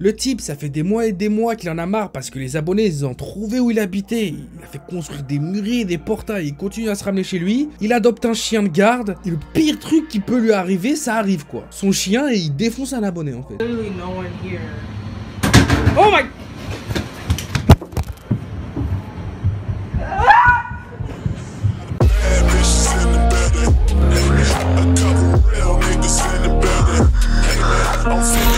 Le type, ça fait des mois et des mois qu'il en a marre parce que les abonnés ils ont trouvé où il habitait. Il a fait construire des murailles, des portails, il continue à se ramener chez lui. Il adopte un chien de garde et le pire truc qui peut lui arriver, ça arrive quoi. Son chien et il défonce un abonné en fait. Oh my...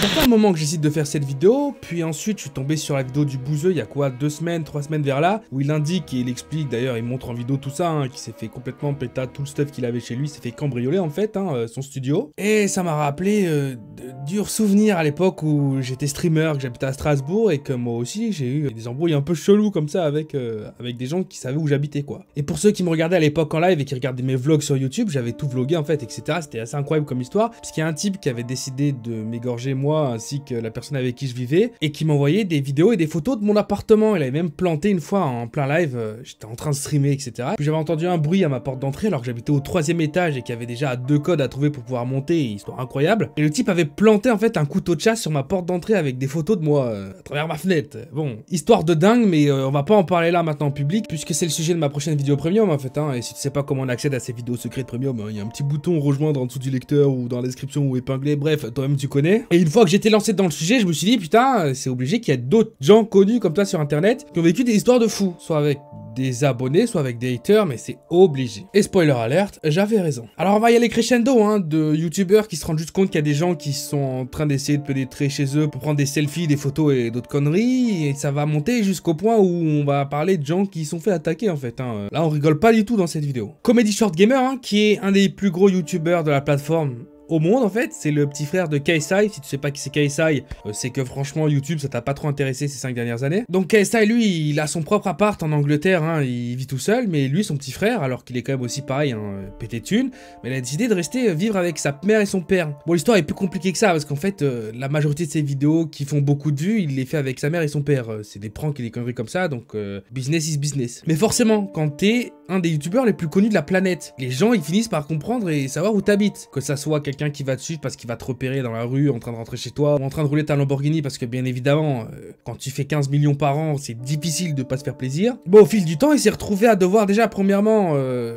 Ça fait un moment que j'hésite de faire cette vidéo, puis ensuite je suis tombé sur la vidéo du bouseux il y a quoi 2 semaines, 3 semaines vers là, où il indique et il explique, d'ailleurs il montre en vidéo tout ça, hein, qu'il s'est fait complètement péter tout le stuff qu'il avait chez lui, s'est fait cambrioler en fait, hein, son studio. Et ça m'a rappelé de durs souvenirs à l'époque où j'étais streamer, que j'habitais à Strasbourg et que moi aussi j'ai eu des embrouilles un peu chelous comme ça avec des gens qui savaient où j'habitais quoi. Et pour ceux qui me regardaient à l'époque en live et qui regardaient mes vlogs sur YouTube, j'avais tout vlogué en fait, etc. C'était assez incroyable comme histoire, puisqu'il y a un type qui avait décidé de m'égorger moi ainsi que la personne avec qui je vivais et qui m'envoyait des vidéos et des photos de mon appartement. Il avait même planté une fois en plein live, j'étais en train de streamer, etc. Puis j'avais entendu un bruit à ma porte d'entrée alors que j'habitais au 3e étage et qu'il y avait déjà 2 codes à trouver pour pouvoir monter, histoire incroyable. Et le type avait planté en fait un couteau de chasse sur ma porte d'entrée avec des photos de moi à travers ma fenêtre. Bon, histoire de dingue, mais on va pas en parler là maintenant en public puisque c'est le sujet de ma prochaine vidéo premium en fait, hein. Et si tu sais pas comment on accède à ces vidéos secrètes premium, il y a un petit bouton rejoindre en dessous du lecteur ou dans la description ou épinglé, bref, toi-même tu connais. Et une fois que j'étais lancé dans le sujet, je me suis dit putain, c'est obligé qu'il y ait d'autres gens connus comme toi sur internet qui ont vécu des histoires de fous, soit avec des abonnés, soit avec des haters, mais c'est obligé. Et spoiler alert, j'avais raison. Alors on va y aller crescendo, hein, de youtubeurs qui se rendent juste compte qu'il y a des gens qui sont en train d'essayer de pénétrer chez eux pour prendre des selfies, des photos et d'autres conneries, et ça va monter jusqu'au point où on va parler de gens qui se sont fait attaquer en fait, hein. Là on rigole pas du tout dans cette vidéo. Comedy Short Gamer, hein, qui est un des plus gros youtubeurs de la plateforme au monde en fait, c'est le petit frère de KSI. Si tu sais pas qui c'est KSI, c'est que franchement YouTube ça t'a pas trop intéressé ces 5 dernières années. Donc KSI lui il a son propre appart en Angleterre, hein, il vit tout seul, mais lui son petit frère, alors qu'il est quand même aussi pareil, hein, pété de thunes, mais il a décidé de rester vivre avec sa mère et son père. Bon l'histoire est plus compliquée que ça parce qu'en fait la majorité de ses vidéos qui font beaucoup de vues, il les fait avec sa mère et son père. C'est des pranks et des conneries comme ça, donc business is business. Mais forcément quand t'es un des youtubeurs les plus connus de la planète, les gens ils finissent par comprendre et savoir où t'habites, que ça soit quelqu'un qui va te suivre parce qu'il va te repérer dans la rue en train de rentrer chez toi ou en train de rouler ta Lamborghini parce que bien évidemment quand tu fais 15 millions par an c'est difficile de pas se faire plaisir. Bon au fil du temps il s'est retrouvé à devoir déjà premièrement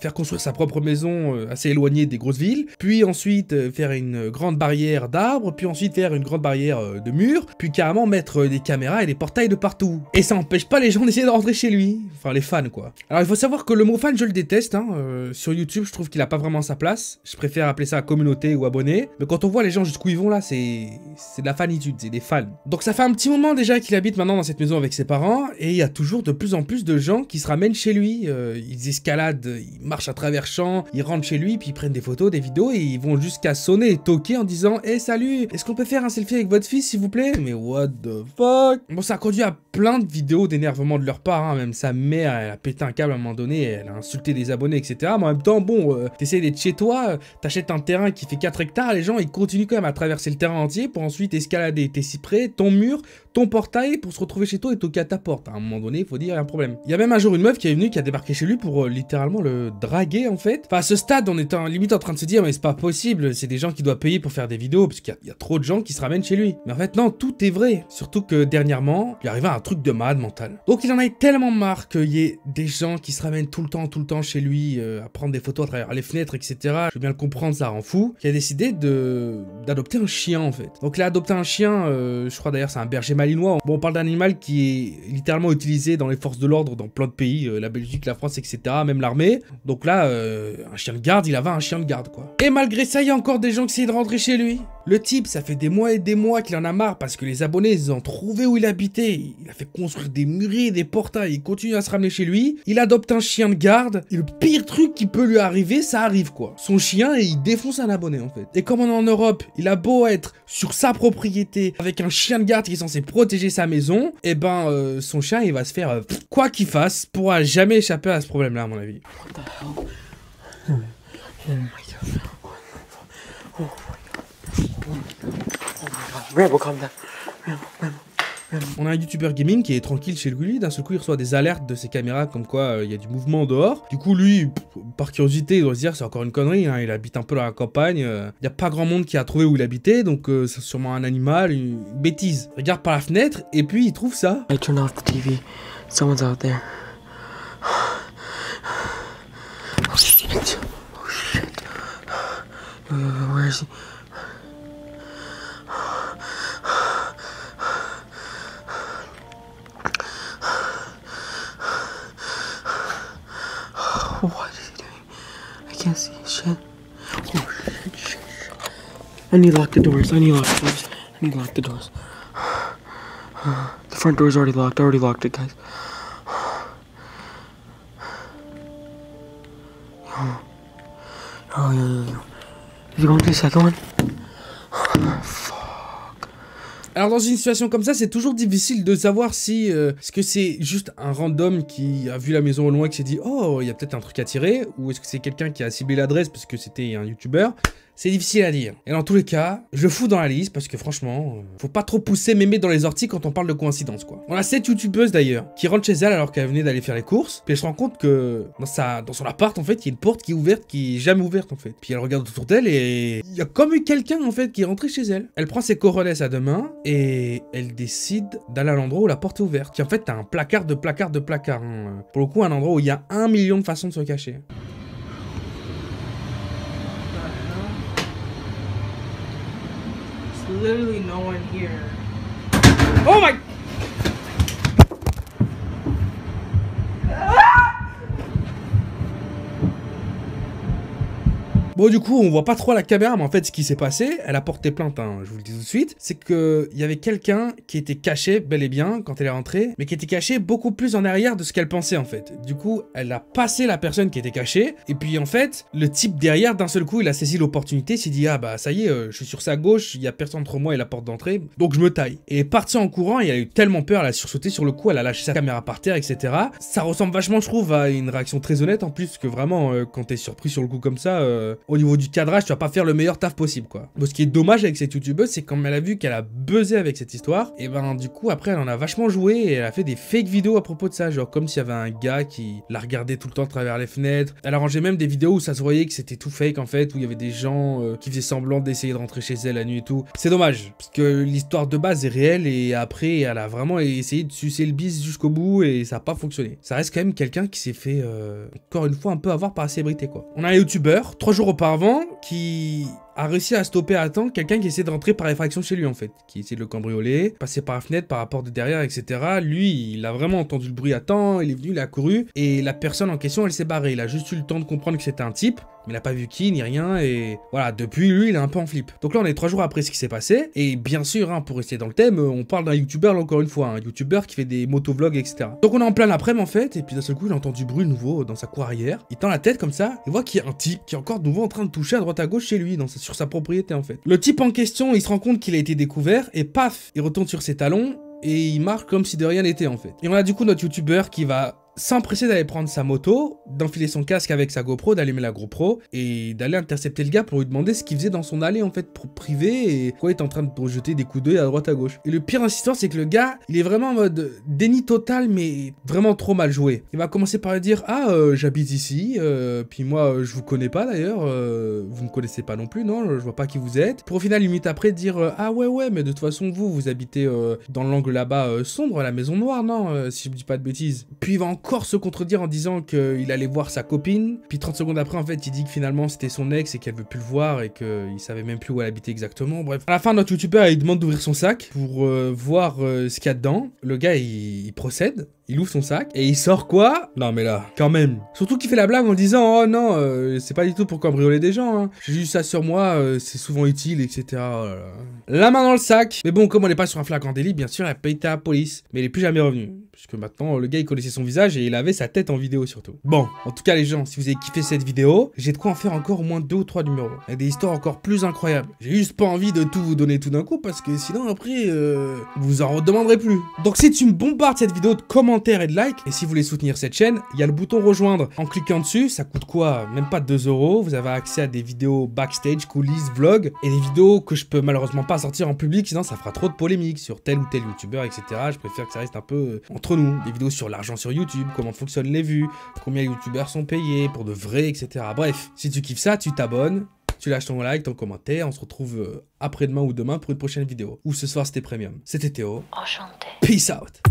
faire construire sa propre maison assez éloignée des grosses villes, puis ensuite faire une grande barrière d'arbres, puis ensuite faire une grande barrière de murs, puis carrément mettre des caméras et des portails de partout. Et ça empêche pas les gens d'essayer de rentrer chez lui, enfin les fans quoi. Alors il faut savoir que le mot fan je le déteste, hein. Sur YouTube je trouve qu'il a pas vraiment sa place, je préfère appeler ça communauté ou abonné. Mais quand on voit les gens jusqu'où ils vont là, c'est de la fanitude, c'est des fans. Donc ça fait un petit moment déjà qu'il habite maintenant dans cette maison avec ses parents, et il y a toujours de plus en plus de gens qui se ramènent chez lui. Ils escaladent, ils marchent à travers champs, ils rentrent chez lui, puis ils prennent des photos, des vidéos, et ils vont jusqu'à sonner et toquer en disant « Hey salut, est-ce qu'on peut faire un selfie avec votre fils s'il vous plaît ?» Mais what the fuck. Bon ça a conduit à plein de vidéos d'énervement de leur part, hein. Même sa mère, elle a pété un câble à un moment donné, elle a insulté des abonnés, etc. Mais en même temps, bon, t'essayes d'être chez toi, t'achètes un terrain qui fait 4 hectares, les gens ils continuent quand même à traverser le terrain entier pour ensuite escalader tes cyprès, ton mur, ton portail pour se retrouver chez toi et toquer à ta porte. À un moment donné, il faut dire, il y a un problème. Il y a même un jour une meuf qui est venue, qui a débarqué chez lui pour littéralement le draguer en fait. Enfin à ce stade, on est limite en train de se dire mais c'est pas possible, c'est des gens qui doivent payer pour faire des vidéos parce qu'il y a trop de gens qui se ramènent chez lui. Mais en fait non, tout est vrai. Surtout que dernièrement, il arrivait un truc de malade mental. Donc il en a tellement marre qu'il y ait des gens qui se ramènent tout le temps chez lui à prendre des photos à travers les fenêtres, etc. Je veux bien le comprendre, ça rend fou. Qui a décidé d'adopter un chien en fait. Donc il a adopté un chien, je crois d'ailleurs c'est un berger malinois. Bon on parle d'un animal qui est littéralement utilisé dans les forces de l'ordre dans plein de pays, la Belgique, la France, etc. Même l'armée. Donc là, un chien de garde, il avait un chien de garde quoi. Et malgré ça, il y a encore des gens qui essayent de rentrer chez lui. Le type, ça fait des mois et des mois qu'il en a marre parce que les abonnés ils ont trouvé où il habitait. Il a fait construire des murailles, des portails, il continue à se ramener chez lui. Il adopte un chien de garde et le pire truc qui peut lui arriver, ça arrive quoi. Son chien et il défonce un abonné en fait. Et comme on est en Europe, il a beau être sur sa propriété avec un chien de garde qui est censé protéger sa maison, et ben son chien il va se faire quoi qu'il fasse, pourra jamais échapper à ce problème là à mon avis. What the hell? Oh my god. Oh my god. Oh my god. Rambo, calm down. Rambo. On a un youtubeur gaming qui est tranquille chez lui, d'un seul coup il reçoit des alertes de ses caméras comme quoi il y a du mouvement dehors. Du coup lui, par curiosité, il doit se dire c'est encore une connerie, hein, il habite un peu dans la campagne, il n'y a pas grand monde qui a trouvé où il habitait, donc c'est sûrement un animal, une bêtise. Il regarde par la fenêtre et puis il trouve ça. I turned off the TV. Someone's out there. Oh shit. Oh shit. Where is he? What is he doing? I can't see shit. Oh shit. I need to lock the doors. I need to lock the doors. I need to lock the doors. The front door's already locked. I already locked it, guys. Oh, yeah. Is he going to the second one? Alors dans une situation comme ça, c'est toujours difficile de savoir si est-ce que c'est juste un random qui a vu la maison au loin et qui s'est dit oh il y a peut-être un truc à tirer, ou est-ce que c'est quelqu'un qui a ciblé l'adresse parce que c'était un youtubeur. C'est difficile à dire. Et dans tous les cas, je le fous dans la liste parce que franchement, faut pas trop pousser mémé dans les orties quand on parle de coïncidence quoi. On a cette youtubeuse d'ailleurs qui rentre chez elle alors qu'elle venait d'aller faire les courses, puis elle se rend compte que dans son appart en fait, il y a une porte qui est ouverte qui est jamais ouverte en fait. Puis elle regarde autour d'elle et il y a comme eu quelqu'un en fait qui est rentré chez elle. Elle prend ses corollaires à deux mains et elle décide d'aller à l'endroit où la porte est ouverte. Qui en fait, t'as un placard de placard de placard. Hein. Pour le coup, un endroit où il y a 1 million de façons de se cacher. Literally no one here. Oh my... Bon du coup on voit pas trop à la caméra, mais en fait ce qui s'est passé, elle a porté plainte, hein, je vous le dis tout de suite, c'est que il y avait quelqu'un qui était caché bel et bien quand elle est rentrée, mais qui était caché beaucoup plus en arrière de ce qu'elle pensait en fait. Du coup elle a passé la personne qui était cachée, et puis en fait le type derrière d'un seul coup il a saisi l'opportunité, s'est dit ah bah ça y est, je suis sur sa gauche, il y a personne entre moi et la porte d'entrée, donc je me taille. Et elle est partie en courant, et elle a eu tellement peur, elle a sursauté sur le coup, elle a lâché sa caméra par terre, etc. Ça ressemble vachement je trouve à une réaction très honnête en plus, que vraiment quand t'es surpris sur le coup comme ça, au niveau du cadrage, tu vas pas faire le meilleur taf possible, quoi. Bon, ce qui est dommage avec cette youtubeuse, c'est quand elle a vu qu'elle a buzzé avec cette histoire, et ben du coup, après, elle en a vachement joué, et elle a fait des fake vidéos à propos de ça, genre comme s'il y avait un gars qui la regardait tout le temps à travers les fenêtres. Elle a rangé même des vidéos où ça se voyait que c'était tout fake, en fait, où il y avait des gens qui faisaient semblant d'essayer de rentrer chez elle la nuit et tout. C'est dommage, parce que l'histoire de base est réelle, et après, elle a vraiment essayé de sucer le bis jusqu'au bout, et ça a pas fonctionné. Ça reste quand même quelqu'un qui s'est fait, encore une fois, un peu avoir par la célébrité, quoi. On a un youtubeur, 3 jours auparavant, qui a réussi à stopper à temps quelqu'un qui essaie de rentrer par effraction chez lui en fait, qui essaie de le cambrioler, passer par la fenêtre, par la porte de derrière, etc. Lui, il a vraiment entendu le bruit à temps, il est venu, il a couru, et la personne en question, elle s'est barrée. Il a juste eu le temps de comprendre que c'était un type, mais il a pas vu qui, ni rien, et voilà, depuis, lui, il est un peu en flip. Donc là, on est 3 jours après ce qui s'est passé, et bien sûr, hein, pour rester dans le thème, on parle d'un youtubeur, encore une fois, un youtubeur qui fait des motovlogs, etc. Donc on est en plein après-midi, en fait, et puis d'un seul coup, il entend du bruit nouveau dans sa cour arrière, il tend la tête comme ça, et voit qu'il y a un type qui est encore de nouveau en train de toucher à droite à gauche chez lui, sur sa propriété, en fait. Le type en question, il se rend compte qu'il a été découvert, et paf, il retourne sur ses talons, et il marche comme si de rien n'était, en fait. Et on a du coup notre youtubeur qui va s'empresser d'aller prendre sa moto, d'enfiler son casque avec sa GoPro, d'allumer la GoPro et d'aller intercepter le gars pour lui demander ce qu'il faisait dans son allée en fait pour privé et quoi il est en train de jeter des coups d'œil à droite à gauche. Et le pire insistant c'est que le gars il est vraiment en mode déni total mais vraiment trop mal joué. Il va commencer par lui dire ah j'habite ici, puis moi je vous connais pas d'ailleurs, vous me connaissez pas non plus non, je vois pas qui vous êtes. Pour au final limite après dire ah ouais mais de toute façon vous habitez dans l'angle là-bas sombre, la maison noire non si je me dis pas de bêtises. Puis il va encore se contredire en disant qu'il allait voir sa copine, puis 30 secondes après en fait il dit que finalement c'était son ex et qu'elle veut plus le voir et qu'il savait même plus où elle habitait exactement. Bref, à la fin notre youtubeur il demande d'ouvrir son sac pour voir ce qu'il y a dedans. Le gars il procède, il ouvre son sac et il sort quoi? Non mais là, quand même. Surtout qu'il fait la blague en disant oh non, c'est pas du tout pour cambrioler des gens, hein. J'ai juste ça sur moi, c'est souvent utile, etc. Oh là là. La main dans le sac. Mais bon, comme on n'est pas sur un flagrant délit, bien sûr, elle a payé à la police. Mais il est plus jamais revenu. Puisque maintenant, le gars, il connaissait son visage et il avait sa tête en vidéo surtout. Bon, en tout cas, les gens, si vous avez kiffé cette vidéo, j'ai de quoi en faire encore au moins 2 ou 3 numéros. Avec des histoires encore plus incroyables. J'ai juste pas envie de tout vous donner tout d'un coup parce que sinon, après, vous en redemanderez plus. Donc, si tu me bombardes cette vidéo de commentaires, commentaires et de likes. Et si vous voulez soutenir cette chaîne, il y a le bouton rejoindre. En cliquant dessus, ça coûte quoi? Même pas 2 €. Vous avez accès à des vidéos backstage, coulisses, vlogs et des vidéos que je peux malheureusement pas sortir en public, sinon ça fera trop de polémiques sur tel ou tel youtubeur, etc. Je préfère que ça reste un peu entre nous. Des vidéos sur l'argent sur YouTube, comment fonctionnent les vues, combien les youtubeurs sont payés pour de vrai, etc. Bref, si tu kiffes ça, tu t'abonnes. Tu lâches ton like, ton commentaire, on se retrouve après-demain ou demain pour une prochaine vidéo. Ou ce soir c'était Premium. C'était Théo. Enchanté. Peace out.